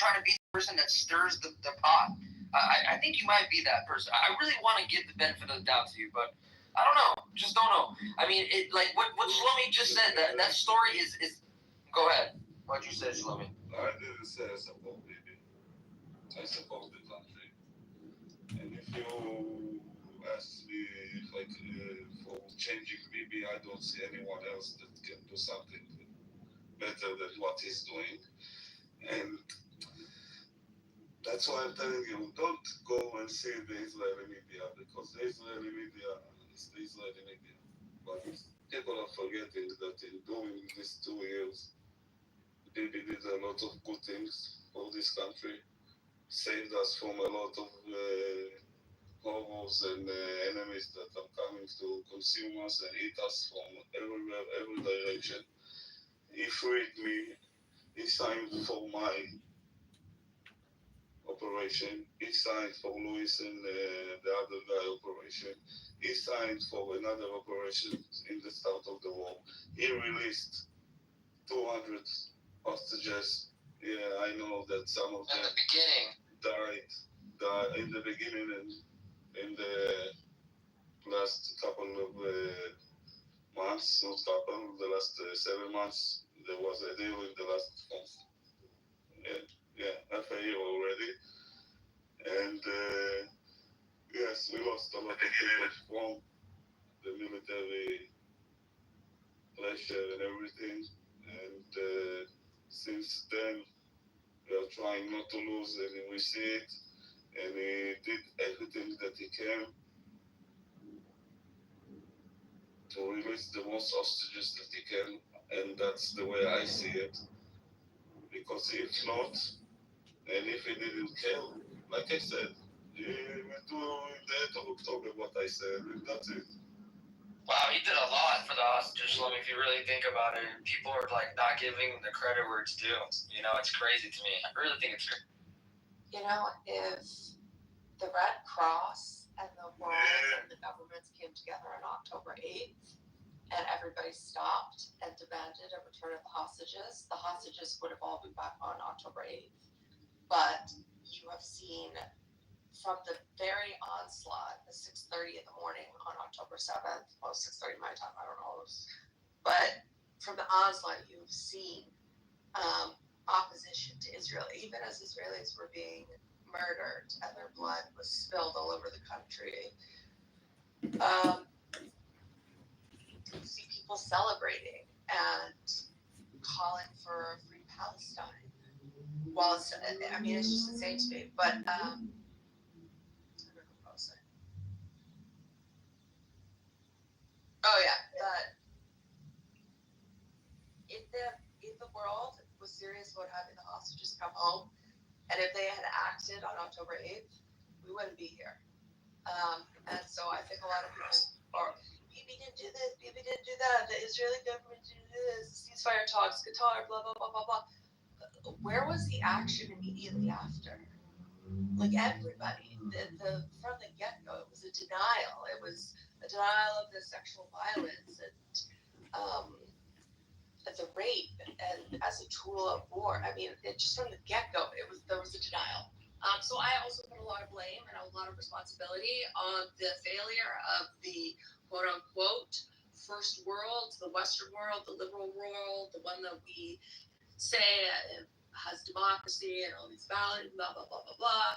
trying to be the person that stirs the pot. I think you might be that person. I really want to give the benefit of the doubt to you, but I don't know. Just don't know. I mean, it like what Shlomi just said. That story is. Go ahead. What'd you say, Shlomi? I didn't say I support Bibi. I support the country. And if you ask me if for changing Bibi, I don't see anyone else that can do something better than what he's doing. And that's why I'm telling you, don't go and see the Israeli media, because the Israeli media is the Israeli media. But people are forgetting that in during these 2 years, Bibi did a lot of good things for this country, saved us from a lot of horrors and enemies that are coming to consume us and eat us from everywhere, every direction. He freed me. He signed for my operation. He signed for Louis and the other guy operation. He signed for another operation in the start of the war. He released 200 hostages. Yeah, I know that some of them died in the beginning and in the last couple of months, not couple, the last 7 months. There was a deal in the last month. Half a year already. And yes, we lost a lot of people from the military pressure and everything. And since then, we are trying not to lose, and we see it. And he did everything that he can to release the most hostages that he can. And that's the way I see it. Because if not, and if he didn't kill, like I said, we do in the end of October what I said, and that's it. Wow, he did a lot for the hostages, Shlomi, if you really think about it. People are like not giving the credit where it's due. You know, it's crazy to me. I really think it's crazy. You know, if the Red Cross and the world and the governments came together on October 8th and everybody stopped and demanded a return of the hostages would have all been back on October 8th. But you have seen from the very onslaught, the 6:30 in the morning on October 7th, 6:30 my time, I don't know, but from the onslaught, you've seen opposition to Israel, even as Israelis were being murdered and their blood was spilled all over the country. You see people celebrating and calling for free Palestine. Well, it's just insane to me, but I don't know what I was saying. Oh yeah, that if the world was serious about having the hostages come home, and if they had acted on October 8th, we wouldn't be here. And so I think a lot of people are, Bibi didn't do this, Bibi didn't do that, the Israeli government didn't do this, ceasefire talks, Qatar, blah, blah, blah, blah, blah. Where was the action immediately after? Like everybody, from the get-go, it was a denial. It was a denial of the sexual violence and the rape and as a tool of war. I mean, it just from the get-go, there was a denial. So I also put a lot of blame and a lot of responsibility on the failure of the quote-unquote first world, the Western world, the liberal world, the one that we say has democracy and all these values, blah, blah, blah, blah, blah.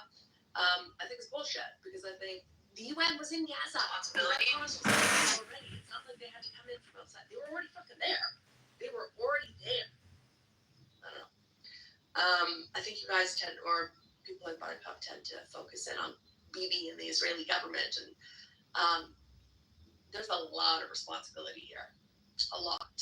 I think it's bullshit because I think the UN was in Gaza. Responsibility. Already. It's not like they had to come in from outside. They were already fucking there. They were already there. I don't know. I think you guys or people like Buttercup tend to focus in on Bibi and the Israeli government, and there's a lot of responsibility here. A lot.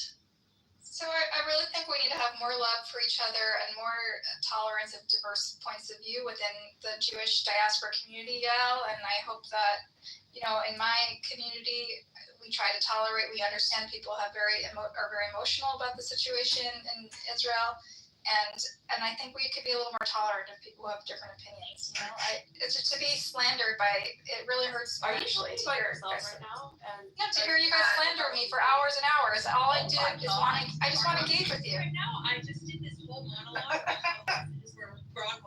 So I really think we need to have more love for each other and more tolerance of diverse points of view within the Jewish diaspora community, Yael. And I hope that, in my community, we try to tolerate. We understand people are very emotional about the situation in Israel, and I think we could be a little more tolerant of people who have different opinions. It's just to be slandered by it really hurts. Are you talking about yourself right now? Yeah, to hear you guys slander me for hours and hours. All I did is I just want to engage with you. Right now, I just did this whole monologue. We're on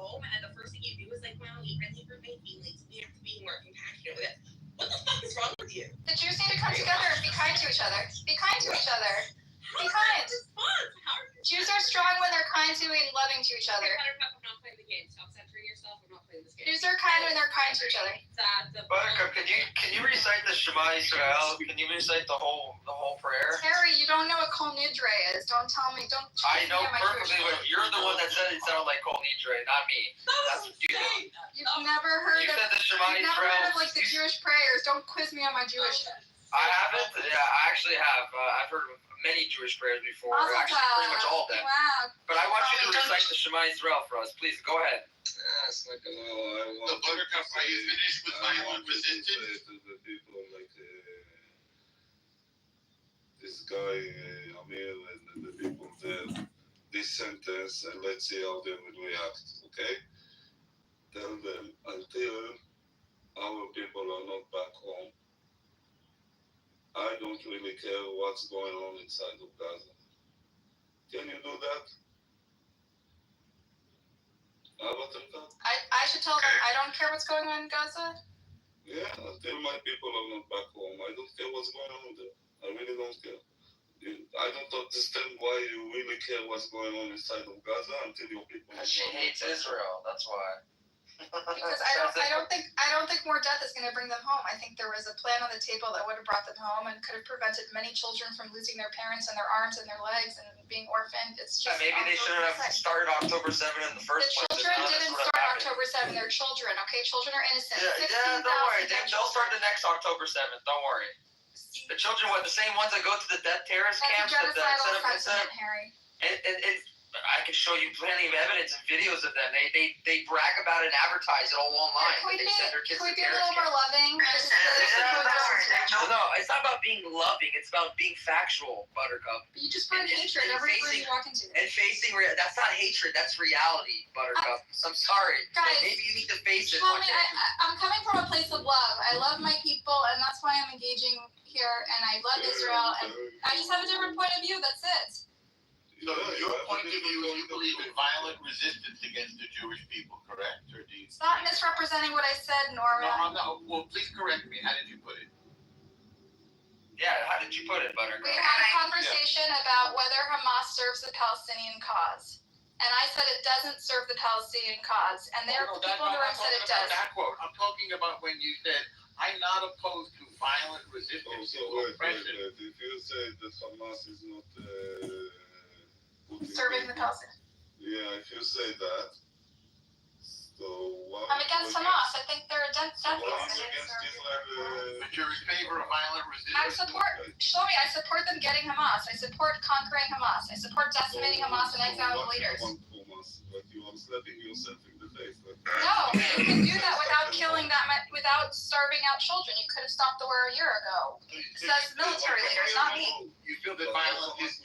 Buttercup, I'm not playing the game. Stop censoring yourself. I'm not playing this game. Jews are kind when they're kind to each other. Buttercup, can you recite the Shema Yisrael? Can you recite the whole prayer? Terry, you don't know what Kol Nidre is. Don't tell me. Don't. I know perfectly what you're the one that said it sounded like Kol Nidre, not me. That's what you do. You've never heard You of. said the Shema You've never heard Yisrael. of like the Jewish prayers. Don't quiz me on my Jewishness. I haven't. Yeah, I actually have. I've heard of many Jewish prayers before. Actually, pretty much all of them. Wow. But I want you to recite the Shema Yisrael for us, please. Go ahead. It's like, The Buttercup, are you finished with violent resistance? To the people like this guy Amir and the people there, this sentence, and let's see how they will react. Okay? Tell them until our people are not back home, I don't really care what's going on inside of Gaza. Can you do that? How about them? I should tell them I don't care what's going on in Gaza. Yeah, until my people are not back home, I don't care what's going on there. I really don't care. I don't understand why you really care what's going on inside of Gaza until your people. She hates Israel. That's why. Because I don't think more death is going to bring them home. I think there was a plan on the table that would have brought them home and could have prevented many children from losing their parents and their arms and their legs and being orphaned. It's just Maybe they should have started October 7th in the first place. The children didn't start October 7th. They're children, okay? Children are innocent. Yeah, don't worry. They'll start the next October 7th. Don't worry. The children were the same ones that go to the death terrorist camps. That's a genocidal sentiment, Harry. And I can show you plenty of evidence and videos of them. They brag about it and advertise it all online. Can we They send their kids be to a terrorist little more camps. loving? No, it's not about being loving. It's about being factual, Buttercup. You just bring hatred everywhere you walk into. And facing that's not hatred. That's reality, Buttercup. I'm sorry. Guys, maybe you need to face it. Tell me, I'm coming from a place of love. I love my people, and that's why I'm engaging here. And I love Israel, and I just have a different point of view. That's it. So your point of view, you believe in violent resistance against the Jewish people, correct? Or do you... Stop misrepresenting what I said, Norma. No. Well, please correct me. How did you put it? Yeah, how did you put it, Buttercup? We had a conversation about whether Hamas serves the Palestinian cause. And I said it doesn't serve the Palestinian cause. And there are people in the room said it does. That quote. I'm talking about when you said, I'm not opposed to violent resistance to oppression. If you say that Hamas is not... serving the Palestinians. Yeah, if you say that, so why? I'm against Hamas. I think they're a death Why against Israel? But you're in favor of violent resistance. I support them getting Hamas. I support conquering Hamas. I support decimating Hamas and exiling leaders. But you are slapping yourself in the face. No, you can do that without starving out children. You could have stopped the war a year ago. Says military leaders, not me. You feel that violence is...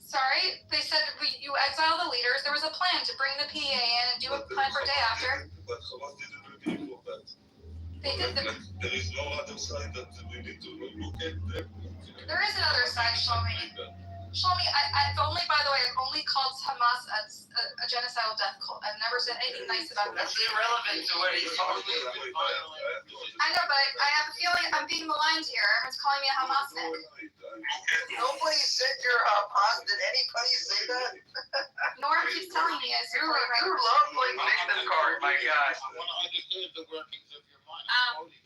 Sorry, they said you exile the leaders. There was a plan to bring the PA in and do a plan for day after. But Hamas didn't agree for that. They did the. There is no other side that we need to look at. There is another side, Shlomi. Shlomi, I've only, by the way, I've only called Hamas a genocidal death cult. I've never said anything nice about them. That's irrelevant to what he's talking about. I know, but I have a feeling I'm being maligned here. Everyone's calling me a Hamasnik. Nobody said you're Hamas. Did anybody say that? Norm keeps telling me I You support right. love playing victim card, my gosh. I want to understand the workings of your mind.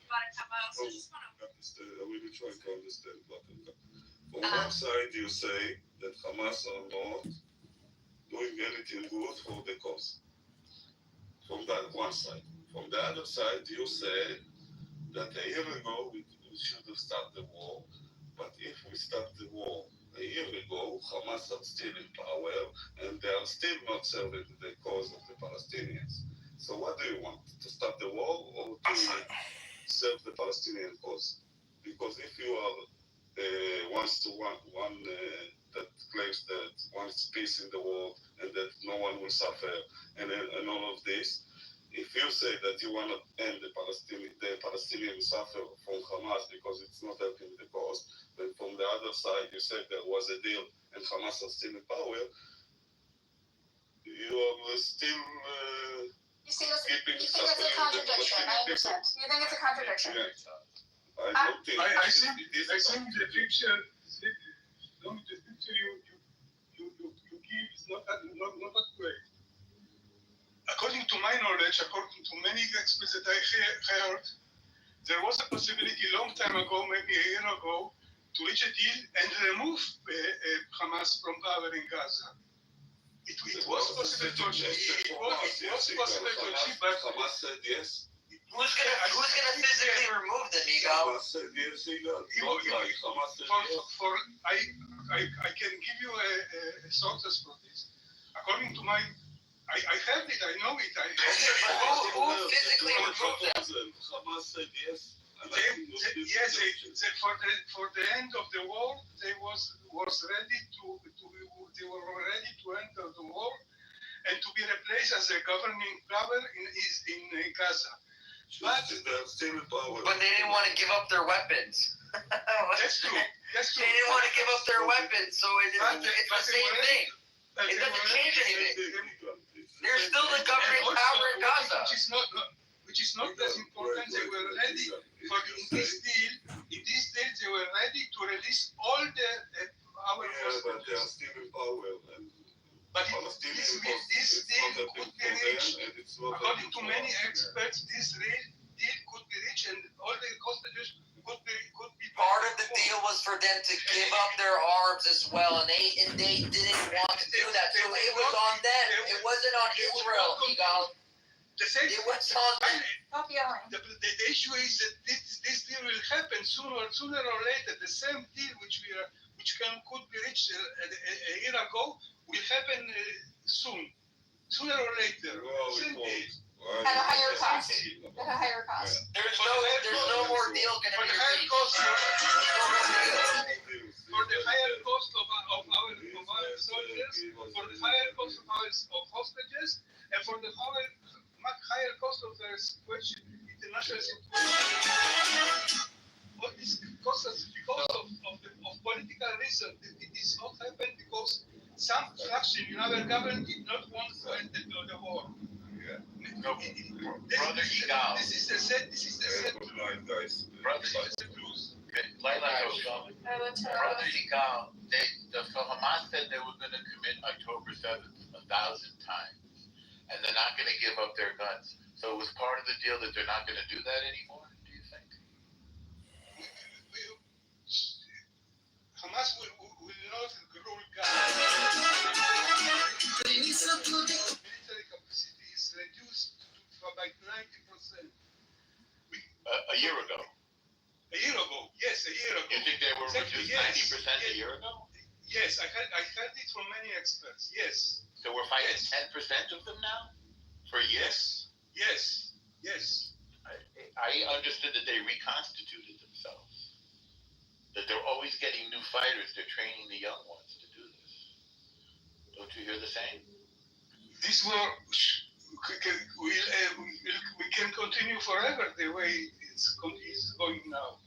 Buttercup, I also just want to. I really try to understand Buttercup. On one side, you say that Hamas are not doing anything good for the cause. From that one side. From the other side, you say that a year ago we should have stopped the war, but if we stop the war a year ago, Hamas are still in power and they are still not serving the cause of the Palestinians. So what do you want? To stop the war or to serve the Palestinian cause? Because if you are one that claims that wants peace in the world and that no one will suffer and all of this, if you say that you want to end the Palestinian suffer from Hamas because it's not helping the cause, then from the other side you said there was a deal and Hamas are still in power, you are still You think it's a contradiction? I understand. You think it's a contradiction? I don't think. I think the picture. The picture you give not that great. According to my knowledge, according to many experts that I heard, there was a possibility a long time ago, maybe a year ago, to reach a deal and remove Hamas from power in Gaza. It was possible to achieve. But Hamas said yes. Who's gonna physically remove them, Yigal? Hamas said yes, not like Hamas said yes. I can give you a sources for this. According to my, I heard it, I know it. Who physically removed them? Hamas said yes. For the end of the war, they were ready to enter the war and to be replaced as a governing power in Gaza. But they're still in power. But they didn't want to give up their weapons. That's true. They didn't want to give up their weapons, so it's the same thing. It doesn't change anything. They're still the governing power in Gaza. Which is not as important. They were ready in this deal. In this deal, they were ready to release all our forces. But they are still in power. But this deal could be reached. According to many experts, this deal could be reached, and all the hostages could be. Part of the deal was for them to give up their arms as well, and they didn't want to do that. So it was on them. It wasn't on Israel, Yigal. It was on them. Stop yelling. The issue is that this deal will happen sooner or later. The same deal which could be reached a year ago will happen soon, sooner or later. Same deal. At a higher cost. At a higher cost. There's no more deal going to be reached. For the higher cost of our soldiers, for the higher cost of hostages, and for the much higher cost of the situation, international situation. What is cost us because of political reason? This all happened because some faction in our government did not want to enter the war. No, Brother Yigal. This is the set. Guys. Brother Yigal, the Hamas said they were going to commit October 7th 1,000 times, and they're not going to give up their guns. So it was part of the deal that they're not going to do that anymore. Do you think? Hamas will not rule Gaza. Military capacity is reduced by 90%. A year ago. Yes, a year ago. You think they were reduced 90% a year ago? Yes, I heard it from many experts. Yes. So we're fighting 10% of them now? For years? Yes. I understood that they reconstituted themselves. That they're always getting new fighters. They're training the young ones to do this. Don't you hear the same? This war we can continue forever the way it's going now.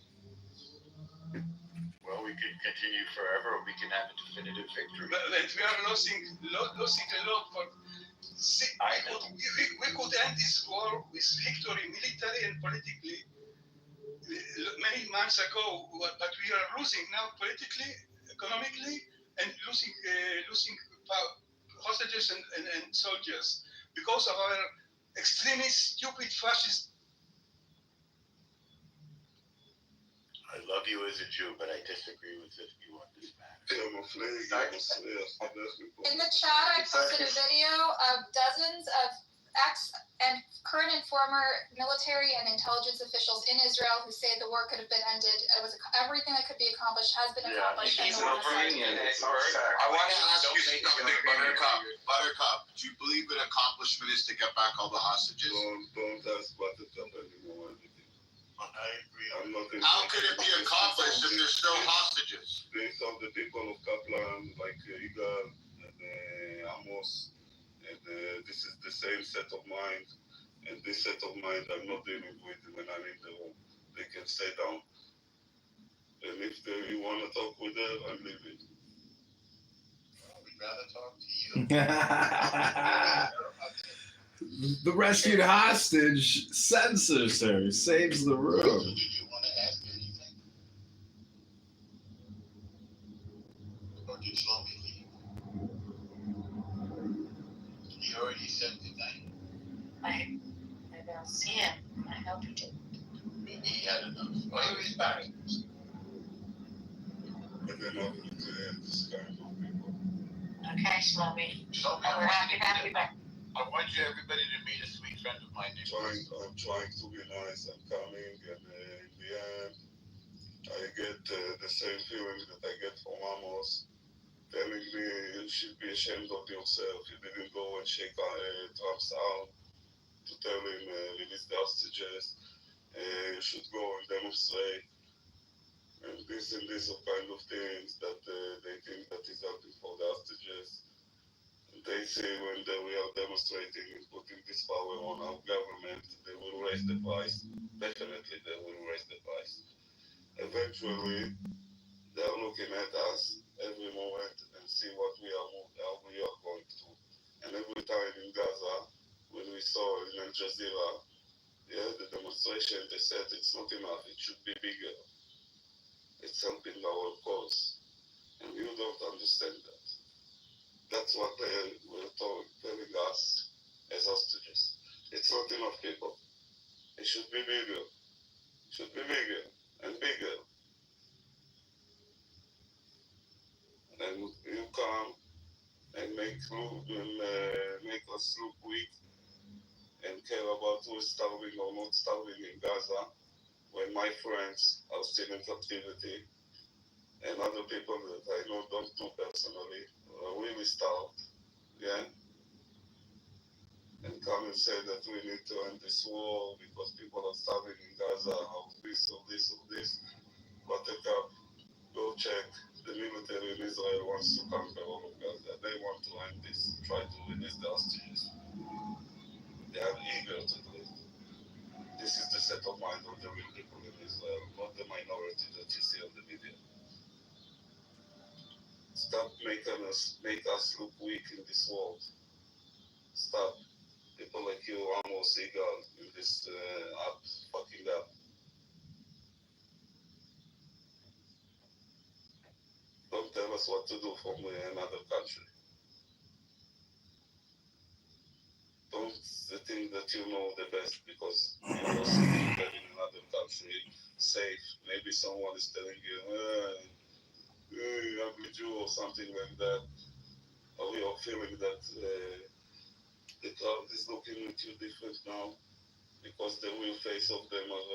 Well, we can continue forever, or we can have a definitive victory. But we are losing a lot. But we could end this war with victory, military and politically, many months ago. But we are losing now politically, economically, and losing hostages and soldiers because of our extremist, stupid, fascist. I love you as a Jew, but I disagree with you on this matter. In the chat, I posted a video of dozens of ex and current and former military and intelligence officials in Israel who say the war could have been ended. It was everything that could be accomplished has been accomplished. I want to ask you something, Buttercup. Do you believe an accomplishment is to get back all the hostages? Don't ask Buttercup anymore. I agree. How could it be accomplished if there's still hostages? Based on the people of Kaplan, like Yigal and Amos, and this is the same set of mind. And this set of mind I'm not dealing with when I'm in the room. They can stay down. And if you want to talk with them, I'm leaving. We'd rather talk to you. The rescued hostage censors her, saves the room. Did you want to ask anything? Or did Shlomi leave? majority said tonight. I don't see him. I hope he did. Maybe he had enough. Oh, he was back. But they're not going to have this kind of people. Okay, Shlomi. So We're happy to have you back. I want you everybody to meet a sweet friend of mine. I'm trying to be nice and calming, and in the end, I get the same feeling that I get from Amos, telling me you should be ashamed of yourself. You didn't go and shake Trump's arm to tell him release the hostages. You should go and demonstrate. And this are kind of things that they think that is helping for the hostages. They say when we are demonstrating and putting this power on our government, they will raise the price. Definitely, they will raise the price. Eventually, they are looking at us every moment and see what how we are going through. And every time in Gaza, when we saw in Al Jazeera, the demonstration, they said it's not enough, it should be bigger. It's helping our cause. And you don't understand that. That's what they were telling us as hostages. It's not enough people. It should be bigger. It should be bigger and bigger. And you come and make us look weak and care about who is starving or not starving in Gaza when my friends are still in captivity and other people that I don't know personally are really starved. Yeah? And come and say that we need to end this war because people are starving in Gaza or this or this or this. Buttercup, go check. The military in Israel wants to conquer all of Gaza. They want to end this, try to release the hostages. They are eager to do it. This is the set of mind of the real people in Israel, not the minority that you see on the media. Stop making make us look weak in this world. Stop. People like you, Amos Eagle, in this app, fucking up. Don't tell us what to do from another country. Don't think that you know the best because you are sitting there in another country, safe. Maybe someone is telling you, ugly Jew or something like that. Or you're feeling that the crowd is looking at you different now because the real face of them are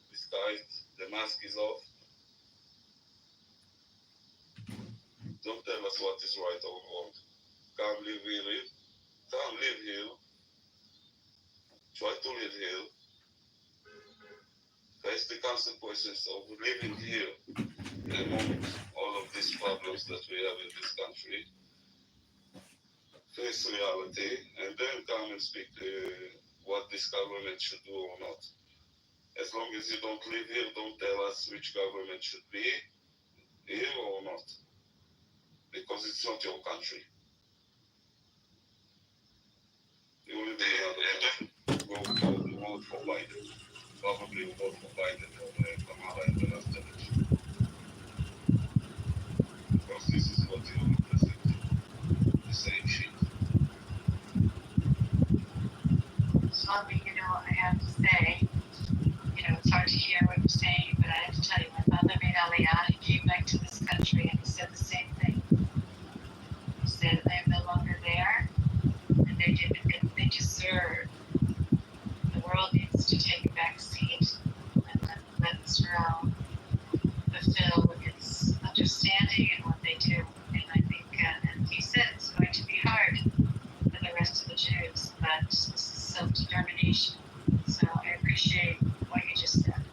disguised. The mask is off. Don't tell us what is right or wrong. Come live here. Come live here. Try to live here. Face the consequences of living here among all of these problems that we have in this country. Face reality and then come and speak what this government should do or not. As long as you don't live here, don't tell us which government should be here or not. Because it's not your country. You live in another country. Vote for Biden. Probably vote for Biden or Kamala in the last election. Because this is what you represent. The same shit. Shlomi, I have to say, it's hard to hear what you're saying, but I have to tell you, my mother made Aliyah. He came back to this country and he said the same thing. He said I am no longer there, and they deserve. The world needs to take a back seat and let Israel fulfill its understanding and what they do. And I think, and he said it's going to be hard for the rest of the Jews, but this is self-determination. So I appreciate what you just said.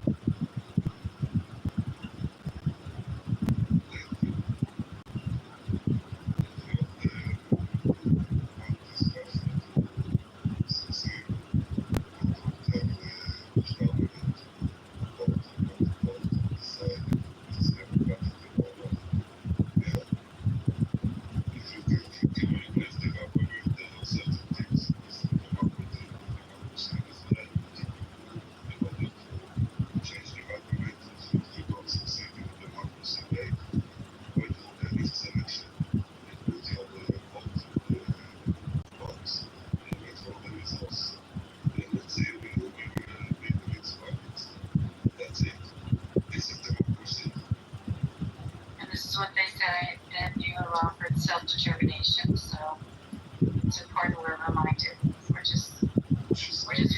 which is part of where we're mine too. We're just worried.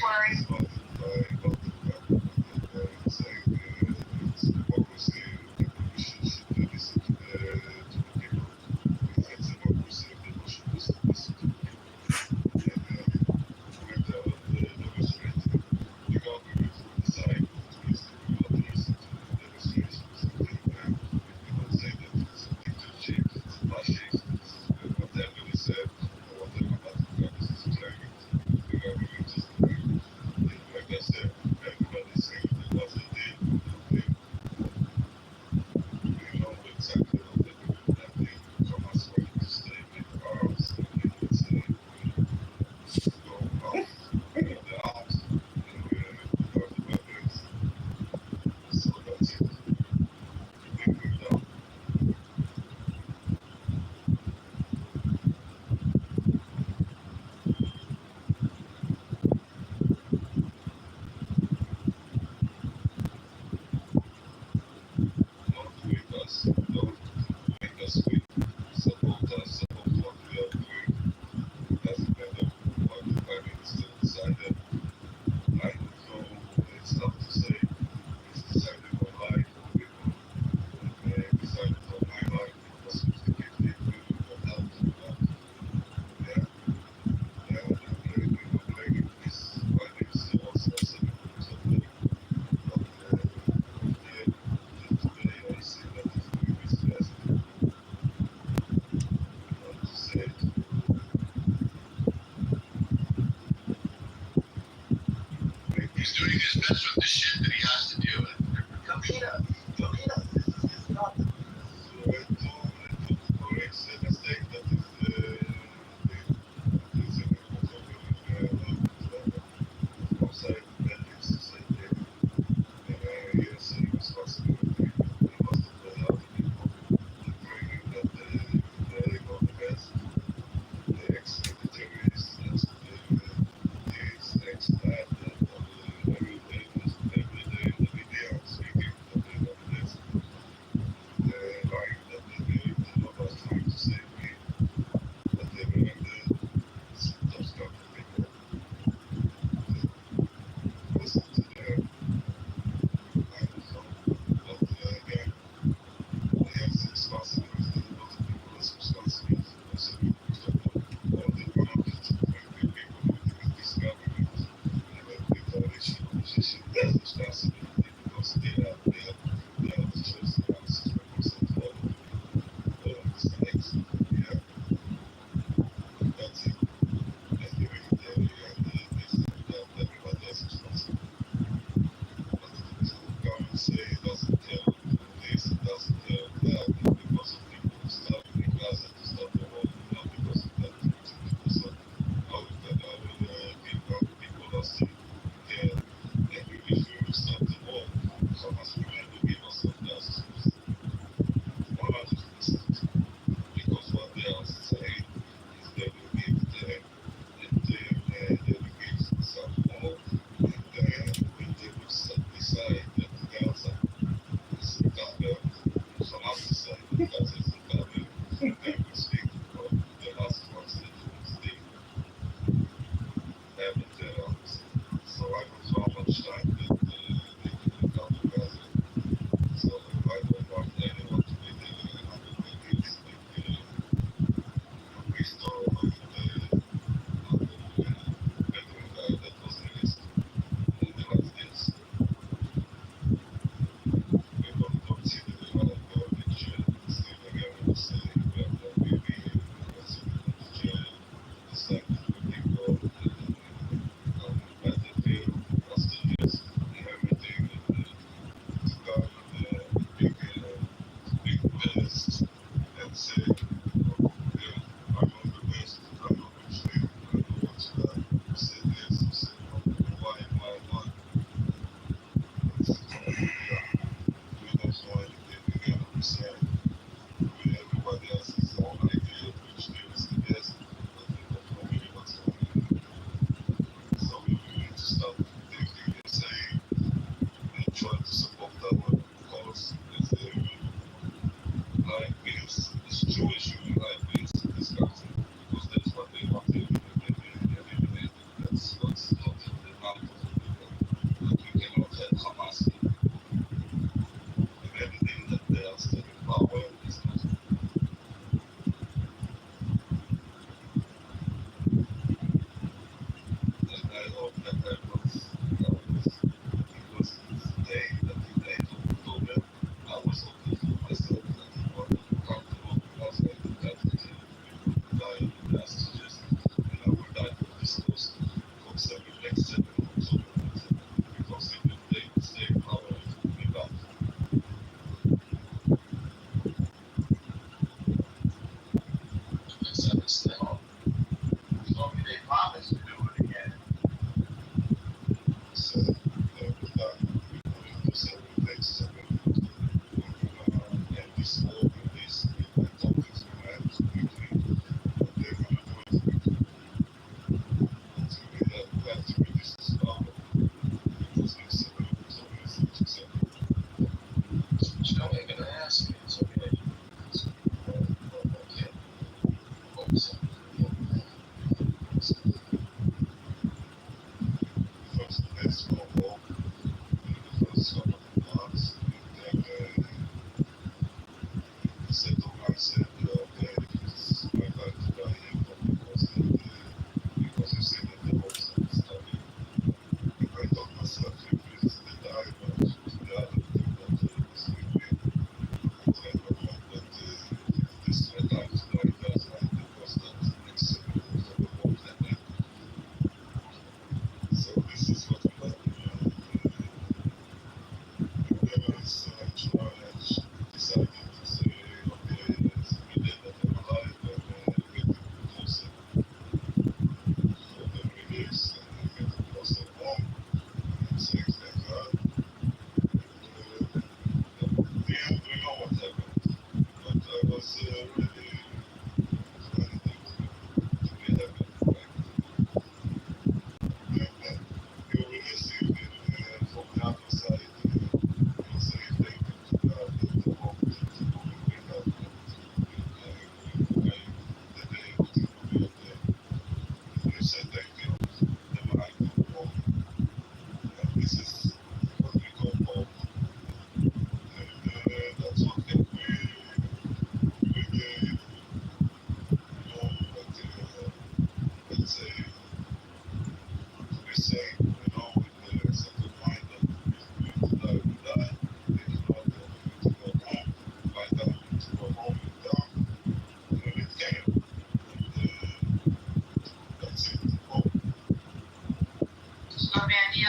He's doing his best with the shit that he has to deal with.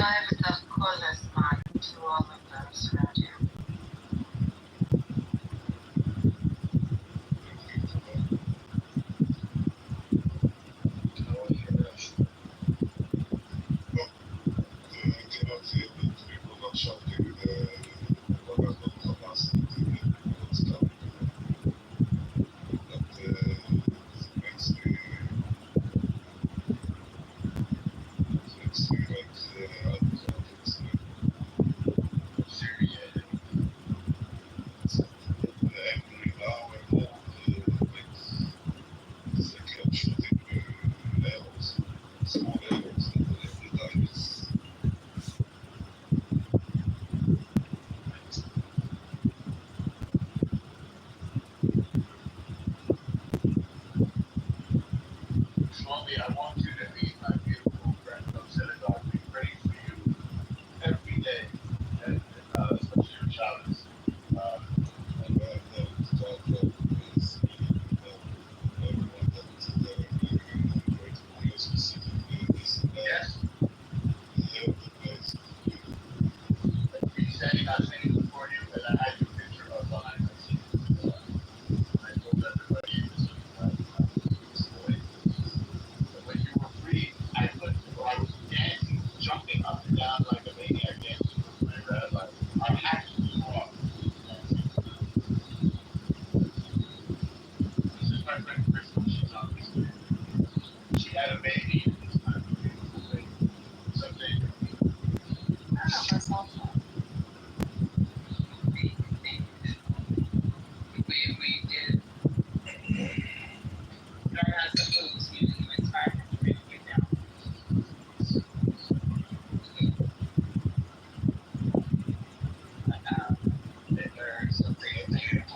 have the coolest man to all of those around you. Shlomi, I want you to meet my beautiful friend from synagogue. We pray for you every day, and especially your Shabbos. Yes. We said he got things for you, and I had your picture up behind my seat. I told everybody this was when you were free, I was dancing, jumping up and down like a maniac dancing with my rabbi. Our hats was off. This is my friend Crystal. She's on this day. She had a baby. It's not a beautiful baby. Someday. I don't know myself. We did. Learn how to moves. You inspired him to really get down. There's something in there.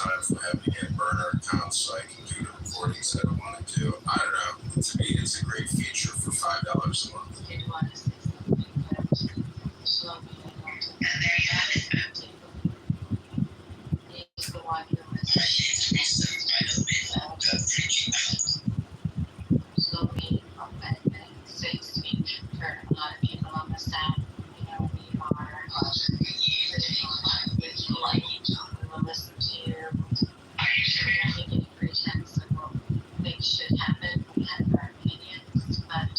time from having to get burner accounts so I can do the recordings that I want to do. I don't know. To me, it's a great feature for $5 a month. Did want to say something, but slow me down. And there you have it. It's the one who slow me from that 6 feet for a lot of people on the staff. You know, we are sitting on with like we will listen to make any pretense of what things should happen. We have our opinions, but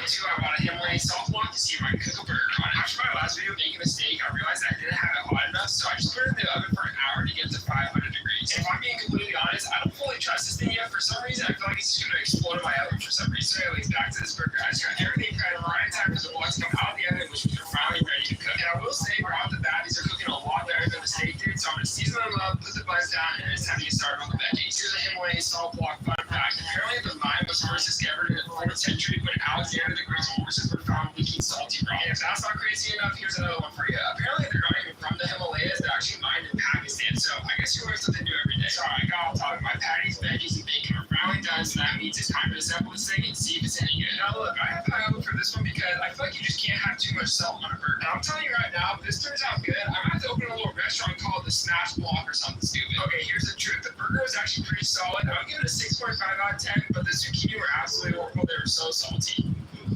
Too, I wanted him wearing salt block to see if I could cook a burger. After my last video making a steak, I realized I didn't have it hot enough, so I just put it in the oven for an hour to get it to 500 degrees. And if I'm being completely honest, I don't fully trust this thing yet. For some reason, I feel like it's just going to explode in my oven for some reason. So anyways, back to this burger. I just got everything kind of right in time for the block to come out of the oven, which was finally ready to cook. And I will say, right off the bat, these are cooking a lot better than the steak did, so I'm going to season them up, put the buns down, and it's time to get started on the veggies. Here's a Himalayan salt block fun fact. Apparently, the lime was first discovered in the 4th century when Alexander the Great's horses were found leaking salty rock. And if that's not crazy enough, here's another one for you. Apparently, they're not even from the Himalayas. They're actually mined in Pakistan. So I guess you learn something new every day. Sorry, I got all talking. My patties, veggies, and bacon are finally done, so that means it's time to assemble this thing and see if it's any good. Now look, I have high hope for this one because I feel like you just can't have too much salt on a burger. Now I'm telling you right now, if this turns out good, I'm gonna have to open a little restaurant called the Smash Block or something stupid. Okay, here's the truth. The burger was actually pretty solid. I would give it a 6.5 out of 10, but the zucchini were absolutely horrible. They were so salty.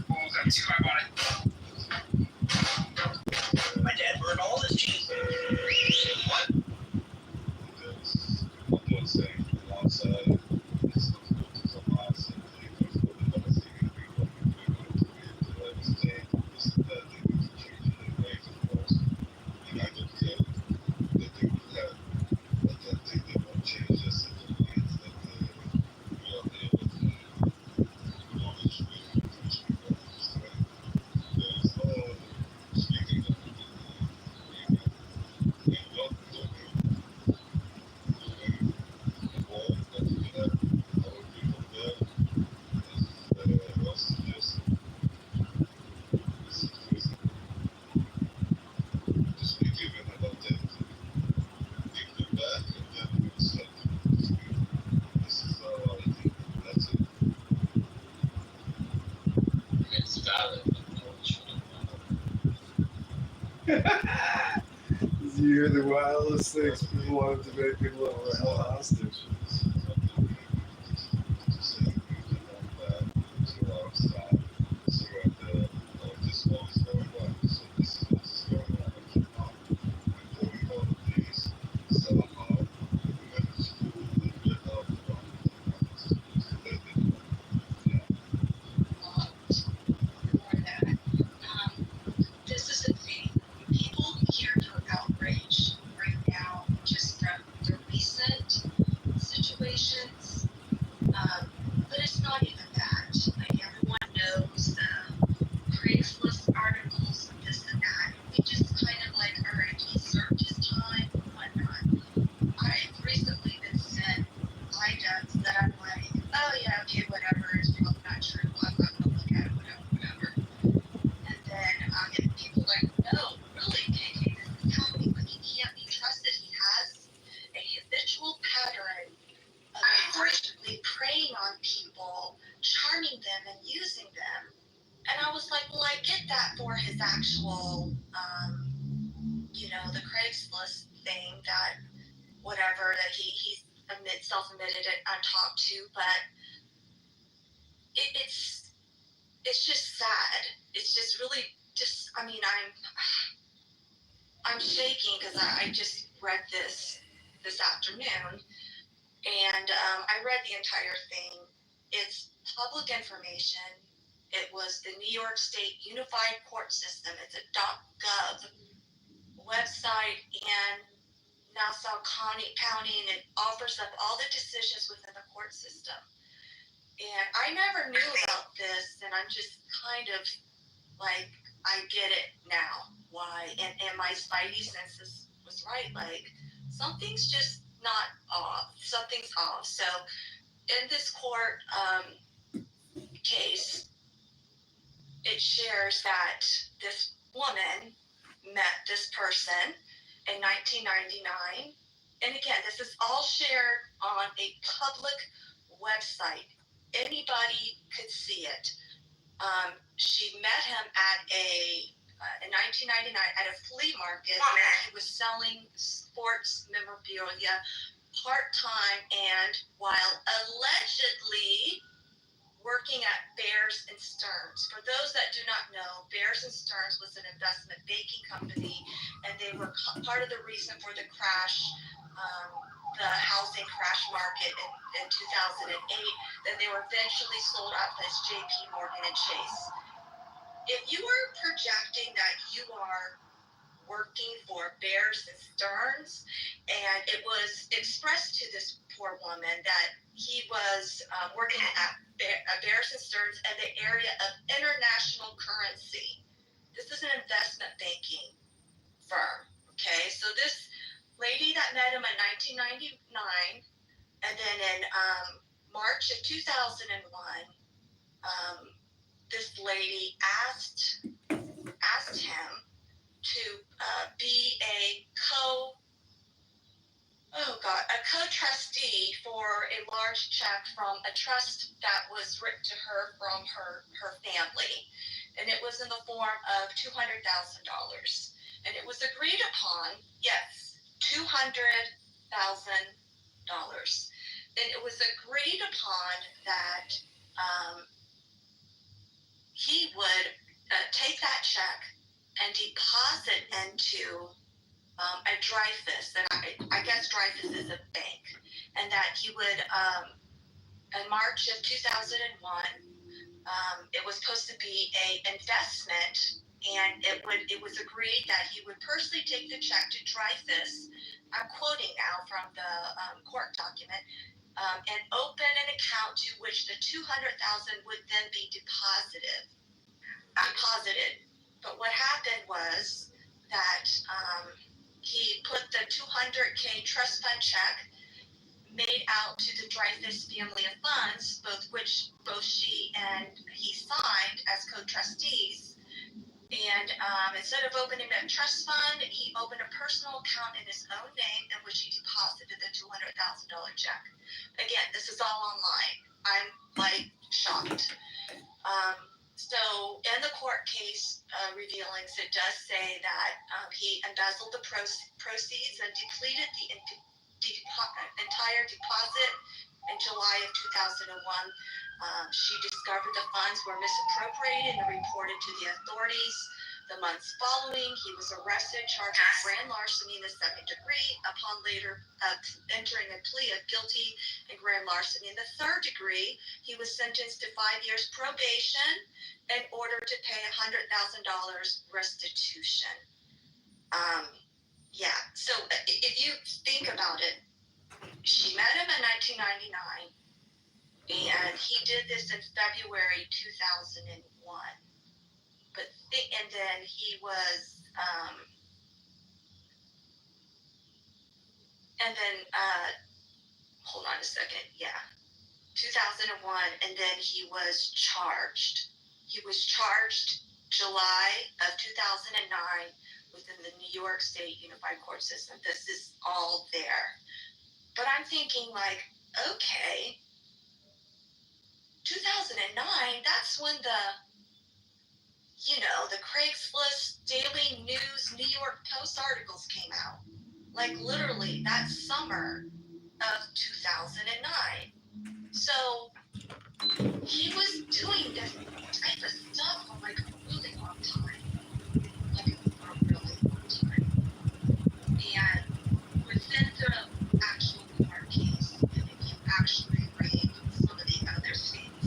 Almost got 2, I bought it. My dad burned all this cheese. What? You hear the wildest things. People wanted to make people held hostage. this is the thing. People hear your outrage right now just from the recent situations. But it's not even that. Like everyone knows the Craigslist articles and this and that. We just kind of like, all right, he served his time and whatnot. I've recently been sent items that I'm like, oh yeah, okay, whatever. It's probably not true. I'm not gonna look at it, whatever. And then if people like, no, really, KK, this is happening, but he can't be trusted. He has a habitual pattern of unfortunately preying on people, charming them and using them. And I was like, well, I get that for his actual, the Craigslist thing that whatever that he self-admitted it on top to, but it's just sad. It's just really just, I mean, I'm shaking because I just read this afternoon, and I read the entire thing. It's public information. It was the New York State Unified Court System. It's a .gov website and Nassau County, and it offers up all the decisions within the court system. And I never knew about this, and I'm just kind of like, I get it now. Why? And my spidey senses was right. Like, something's just not off. Something's off. So, in this court case, it shares that this woman met this person in 1999, And again, this is all shared on a public website. Anybody could see it. She met him at in 1999 at a flea market where he was selling sports memorabilia part-time and while allegedly working at Bears and Stearns. For those that do not know, Bears and Stearns was an investment banking company, and they were part of the reason for the crash, the housing crash market in 2008. Then they were eventually sold out as JP Morgan and Chase. If you are projecting that you are working for Bears and Stearns, and it was expressed to this poor woman that he was working at Bears and Stearns in the area of international currency. This is an investment banking firm. Okay, so this lady that met him in 1999, and then in March of 2001, this lady asked him to be a co-trustee for a large check from a trust that was written to her from her family, and it was in the form of $200,000, and it was agreed upon. Yes, $200,000, and it was agreed upon that he would take that check and deposit into a Dreyfus, and I guess Dreyfus is a bank, and that he would, in March of 2001, it was supposed to be a investment, and it was agreed that he would personally take the check to Dreyfus, I'm quoting now from the court document, and open an account to which the $200,000 would then be deposited. But what happened was that he put the $200K trust fund check made out to the Dreyfus family of funds, both she and he signed as co-trustees. And instead of opening a trust fund, he opened a personal account in his own name in which he deposited the $200,000 check. Again, this is all online. I'm shocked. So in the court case revealings, it does say that he embezzled the proceeds and depleted the entire deposit in July of 2001. She discovered the funds were misappropriated and reported to the authorities. The months following, he was arrested, charged with grand larceny in the second degree. Upon later entering a plea of guilty in grand larceny in the third degree, he was sentenced to 5 years probation in order to pay $100,000 restitution. So if you think about it, she met him in 1999, and he did this in February 2001. And then he was, hold on a second, 2001, and then he was charged. He was charged July of 2009 within the New York State Unified Court System. This is all there. But I'm thinking okay, 2009, that's when the Craigslist Daily News New York Post articles came out. Literally that summer of 2009. So he was doing this type of stuff for a really long time. And within the actual court case, and if you actually read some of the other things,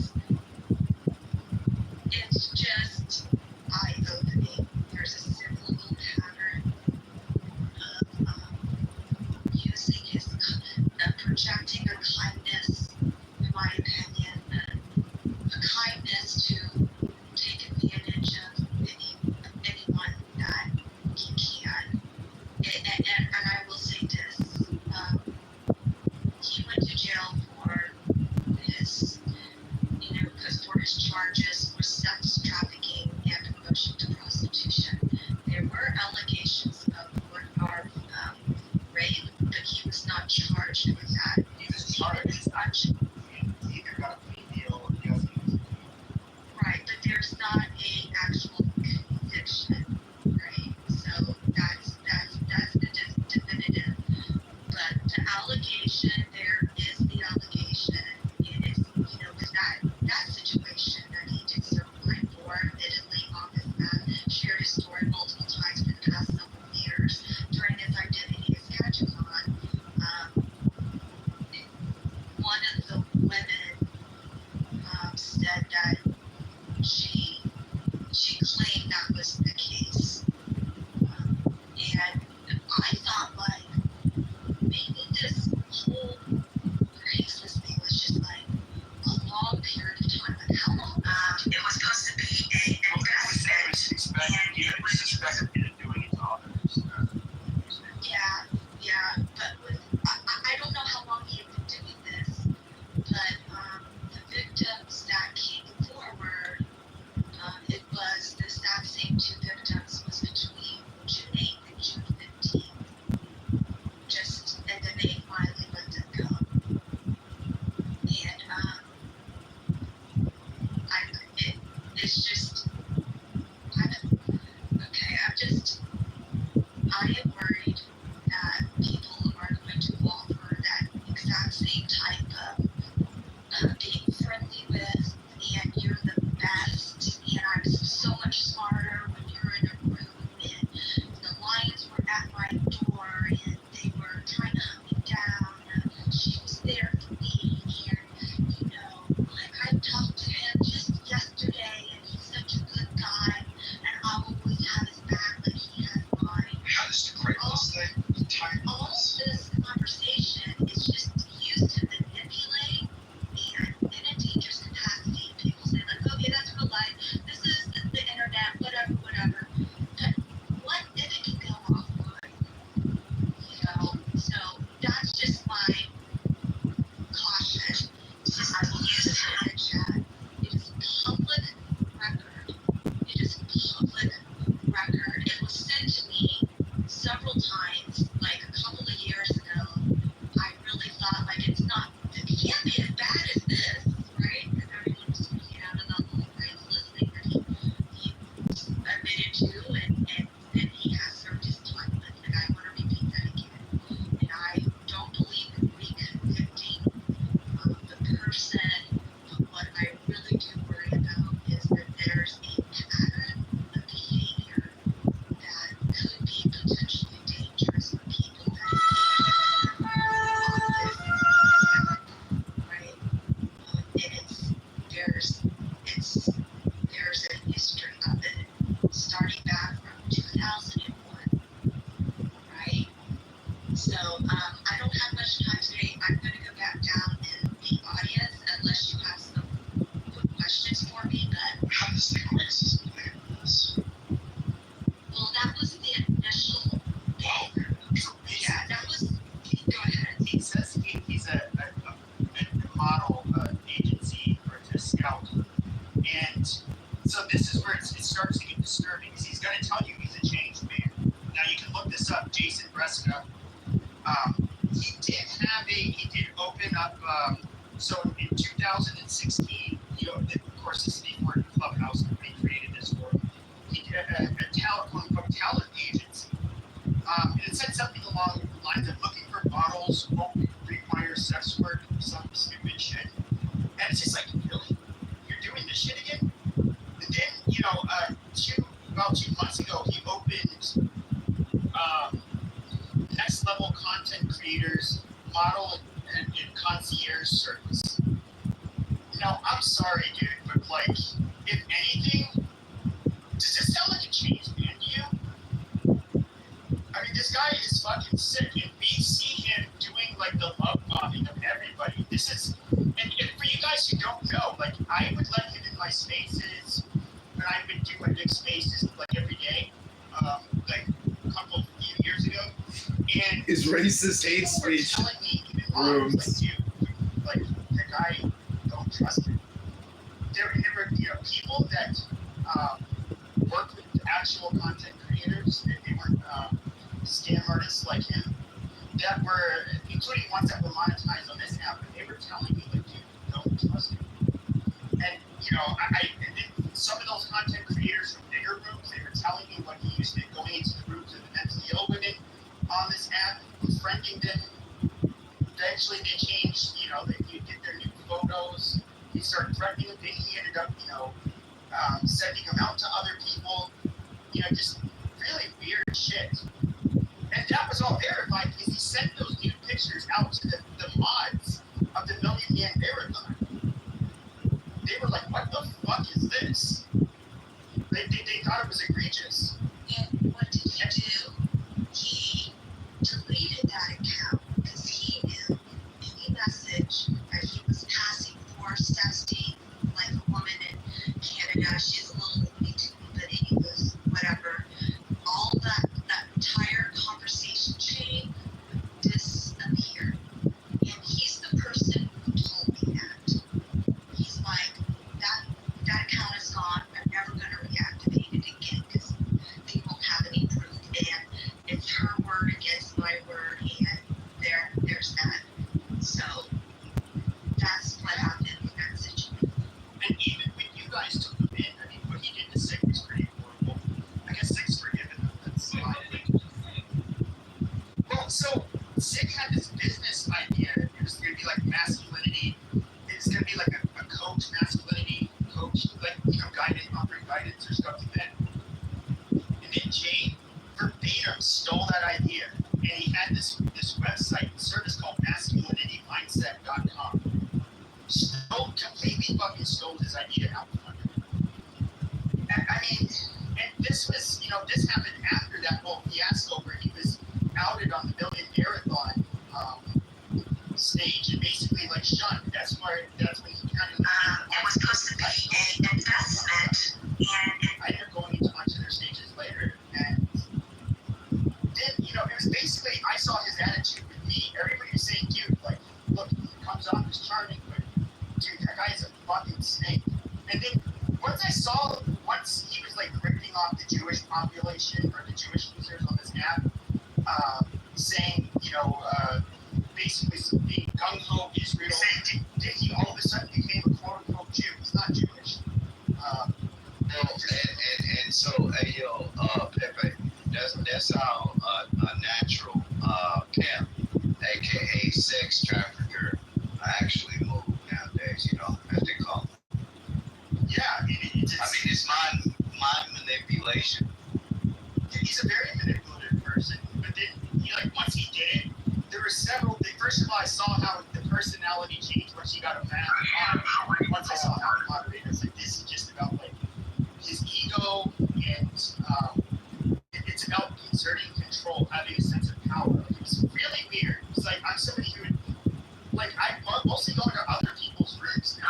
it's just eye-opening. There's a cyclical pattern of using projecting a kindness, in my opinion, a kindness to 2016, of course, this is before Clubhouse company created this for a talent agency. It said something along the lines of looking for models won't require sex work, some stupid shit. And it's just like, really? You're doing this shit again? And then, about 2 months ago, he opened Next Level Content Creators Model and Concierge Service. Now, I'm sorry, dude, but like, if anything, does this sound like a changed man to you? I mean, this guy is fucking sick, and we see him doing like the love bombing of everybody. This is, and for you guys who don't know, like, I would let him in my spaces when I would do my big spaces like every day, like a few years ago. And His racist hate speech rooms. Like, the guy, don't trust him. There were people that worked with actual content creators. They weren't scam artists like him. That were, including ones that were monetized on this app. They were telling me, like, dude, don't trust him. And and then some of those content creators from bigger rooms, they were telling me what he used to going into the rooms of the mentally ill women on this app, befriending them. Eventually they changed, they get their new photos. He started threatening them. Then he ended up, sending them out to other people. Just really weird shit. And that was all verified because he sent those nude pictures out to the mods of the Million Man Marathon. They were like, what the fuck is this? They thought it was egregious. And what did he do? He deleted that account because he knew any message that he was passing for sexting, like a woman in Canada, she's a little me too, but anyways, whatever. All that entire conversation chain disappeared. And he's the person who told me that. He's like, that account is gone. I'm never going to reactivate it again because they won't have any proof. And it's her word against my word, and there's that. So that's what happened in that situation. And even when you guys took him in, I mean, what he did to Sick was pretty horrible. I guess Sick's forgiven him. That's fine. Well, so Sick had this business idea. It was going to be like masculinity. It's going to be like a coach, masculinity coach, like, guidance, offering guidance or stuff like that. And then Jay verbatim stole that idea. And he had this website service called masculinitymindset.com. Completely fucking stole his idea out from under him. And this was, this happened after that whole fiasco where he was outed on the Million Marathon stage and basically like shunned. That's when he kind of. It was supposed to be an investment, and I ended up going into a bunch of their stages later, and then it was basically I saw his attitude with me. Everybody was saying, dude, like, look, he comes off as charming, but dude, that guy's a fucking snake. And then once he was like ripping off the Jewish population or the Jewish users on this app, saying, basically being gung-ho Israel, then he all of a sudden became a quote-unquote Jew. He's not Jewish. And so, hey, yo, Pepe, that's how a natural pimp, aka sex trafficker, actually move nowadays, as they call it. Yeah, it's mind manipulation. He's a very manipulative person, but then, once he did it, there were several. First of all, I saw how the personality changed once he got a man. Once I saw how he moderated, I was like, this is just about like his ego, and it's about exerting control, having a sense of power. Like, it was really weird. It's like I'm somebody who, I mostly go into other people's rooms now.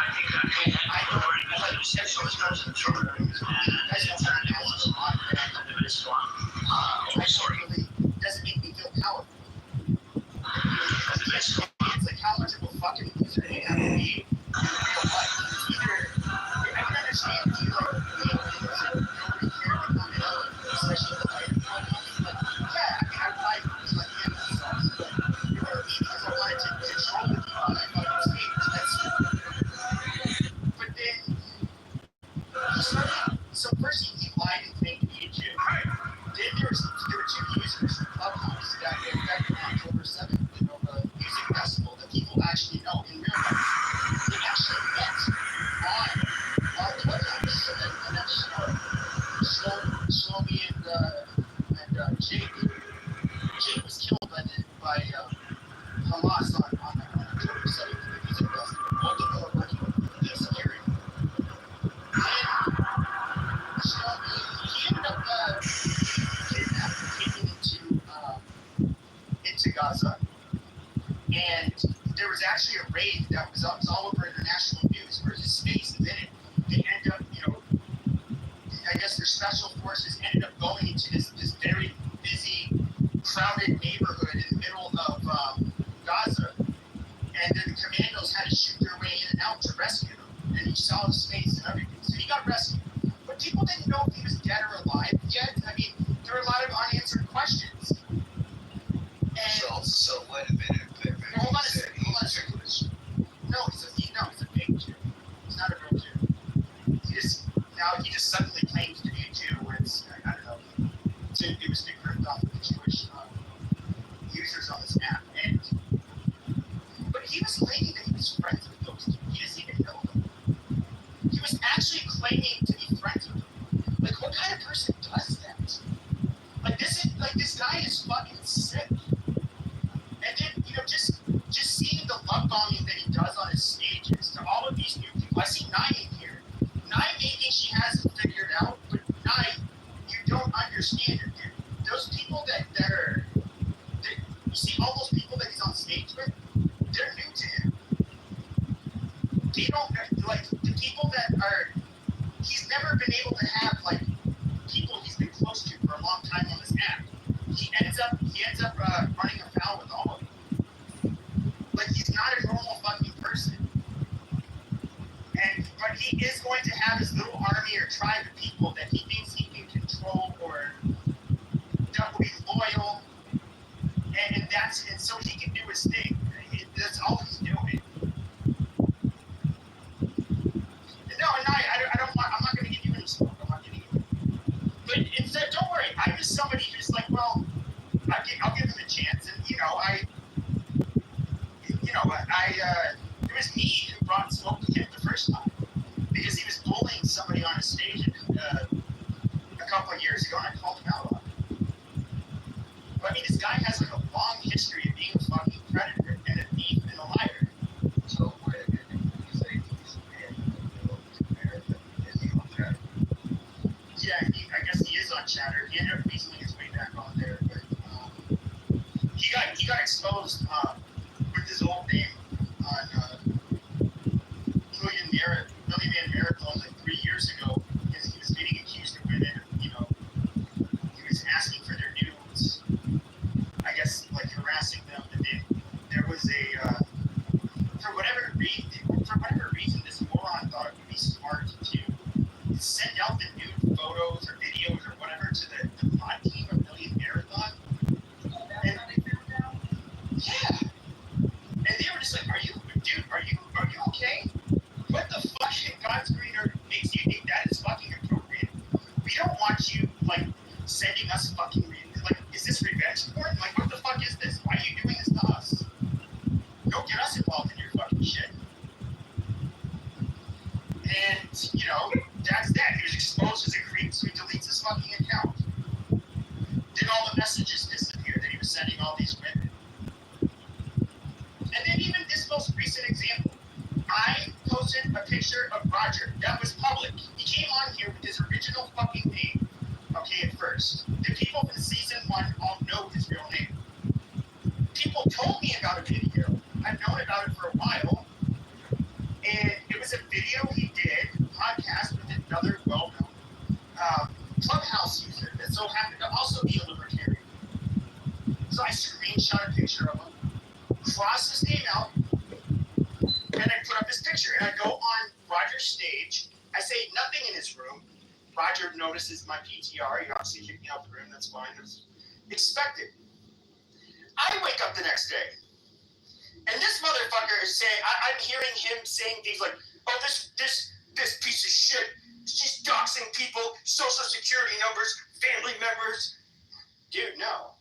And I like everybody's goes into their rooms. You guys don't have to ask a lot. Really doesn't make me feel powerful. It's like how much of a fucking loser they have to be in real life. It's either I can understand if you nobody cared to come in, especially the lighter ones. But yeah, I like him myself, but because I wanted to control the people on that fucking stage. and he saw his face and everything. So he got rescued. But people didn't know if he was dead or alive yet. I mean, there were a lot of unanswered questions. And So wait a minute. hold on a second. No, he's a fake Jew. He's not a real Jew. He just suddenly claims to be a Jew when it's, I don't know. It was being ripped off of the Jewish users on this app. But he was claiming that he was friends with those two. He doesn't even know them. He was actually claiming to be friends with them. Like, what kind of person does that? Like, this guy is fucking sick. And then, just seeing the love bombing that he does on his stages to all of these new people. I see Nye in here. Nye may think she has it figured out, but Nye, you don't understand it, dude. Those people that you see all those people that he's on stage with, they're new to him. They don't, like, the people that he's never been able to have, like, people he's been close to for a long time on this app. He ends up running afoul with all of them. Like, he's not a normal fucking person. But he is going to have his little army or tribe of people that he thinks he can control or that will be loyal, and so he can do his thing. That's all he's doing. No, I'm not going to give you any smoke. I'm not getting you. But instead, don't worry. I'm just somebody who's like, well, I'll give him a chance, and it was me who brought smoke to him the first time because he was bullying somebody on a stage a couple of years ago, and I called him out on it. But I mean, this guy has like a long history of being a fucking predator and a thief and a liar. So wait a minute. You say he's in the middle of America. Is he on Chatter? Yeah, I guess he is on Chatter. He ended up weaseling his way back on there, but he got exposed with his old name on Million Man Marathon like 3 years ago because he was getting accused of women. He was asking for their nudes. I guess like harassing them, and then there was for whatever reason, this moron thought it would be smart to send out the nude photos or videos or whatever to the pod team of Million Marathon. And, yeah. And they were just like, are you okay? What the fuck in God's green earth makes you think that is fucking appropriate? We don't want you, like, sending us fucking, like, is this revenge porn? Like, what the fuck is this? Why are you doing this to us? Don't get us involved in your fucking shit. And, that's that. He was exposed as a creep, so he deletes his fucking account. Then all the messages disappeared that he was sending all these women. And then even this most recent example, I posted a picture of Roger that was public. He came on here with his original fucking name, okay, at first. The people from season 1 all know his real name. People told me about a video. I've known about it for a while. And it was a video he did, podcast with another well-known Clubhouse user that so happened to also be a libertarian. So I screenshot a picture of him, crossed his name out, and I put up this picture. And I go on Roger's stage. I say nothing in his room. Roger notices my PTR. He obviously kicked me out the room. That's fine. It was expected. I wake up the next day. And this motherfucker is saying, I'm hearing him saying things like, oh, this piece of shit, she's doxing people, social security numbers, family members. Dude, no.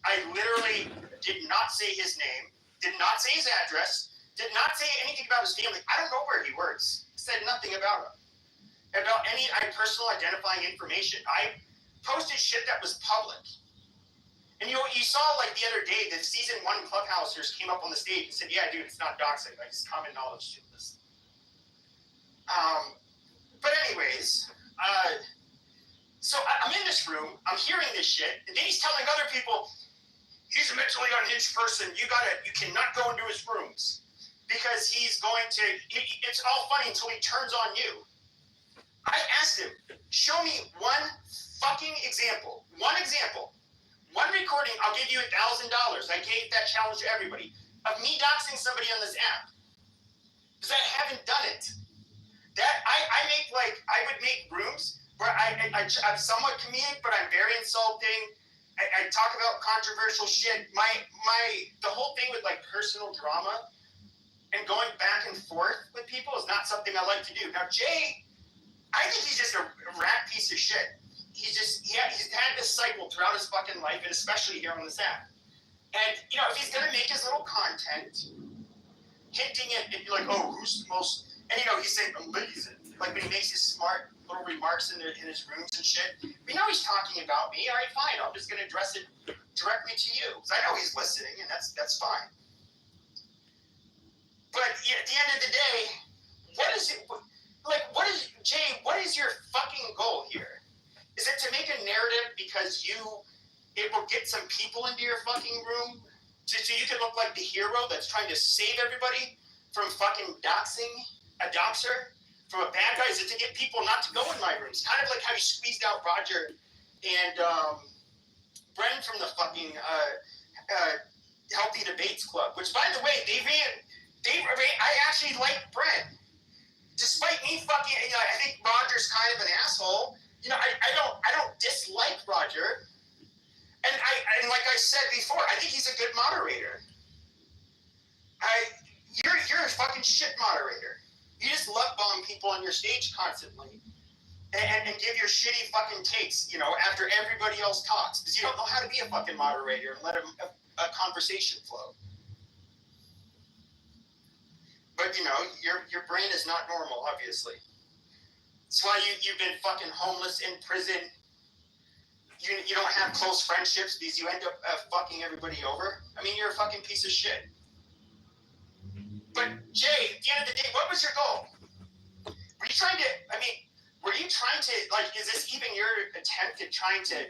I literally did not say his name, did not say his address, did not say anything about his family. I don't know where he works. Said nothing about him. About any personal identifying information. I posted shit that was public. And you saw like the other day, the season 1 Clubhousers came up on the stage and said, yeah, dude, it's not doxing. Like, it's common knowledge to this. But anyways, so I'm in this room, I'm hearing this shit, and then he's telling other people, he's a mentally unhinged person. You cannot go into his rooms because he's going to, it's all funny until he turns on you. I asked him, show me one fucking example, one recording, I'll give you $1,000. I gave that challenge to everybody, of me doxing somebody on this app. Because I haven't done it. like I would make rooms where I'm somewhat comedic, but I'm very insulting. I talk about controversial shit. The whole thing with like personal drama and going back and forth with people is not something I like to do. Now Jay, I think he's just a rat piece of shit. He's had this cycle throughout his fucking life, and especially here on this app. And you know, if he's gonna make his little content, hinting at like, oh, who's the most, and you know, he's saying, ladies, like when he makes his smart little remarks in his rooms and shit. We know he's talking about me. All right, fine. I'm just gonna address it directly to you because I know he's listening, and that's fine. But at the end of the day, what is it? Like, Jay? What is your fucking goal here? Is it to make a narrative because it will get some people into your fucking room, so you can look like the hero that's trying to save everybody from fucking doxing a doxer? From a bad guy? Is it to get people not to go in my rooms? Kind of like how you squeezed out Roger and Brennan from the fucking Healthy Debates Club. Which, by the way, I actually like Brennan. Despite me fucking, you know, I think Roger's kind of an asshole. You know, I don't dislike Roger. And like I said before, I think he's a good moderator. You're a fucking shit moderator. You just love bomb people on your stage constantly and give your shitty fucking takes, you know, after everybody else talks because you don't know how to be a fucking moderator and let a conversation flow. But, you know, your brain is not normal, obviously. That's why you've been fucking homeless in prison. You don't have close friendships because you end up fucking everybody over. I mean, you're a fucking piece of shit. But Jay, at the end of the day, what was your goal? Were you trying to, like, is this even your attempt at trying to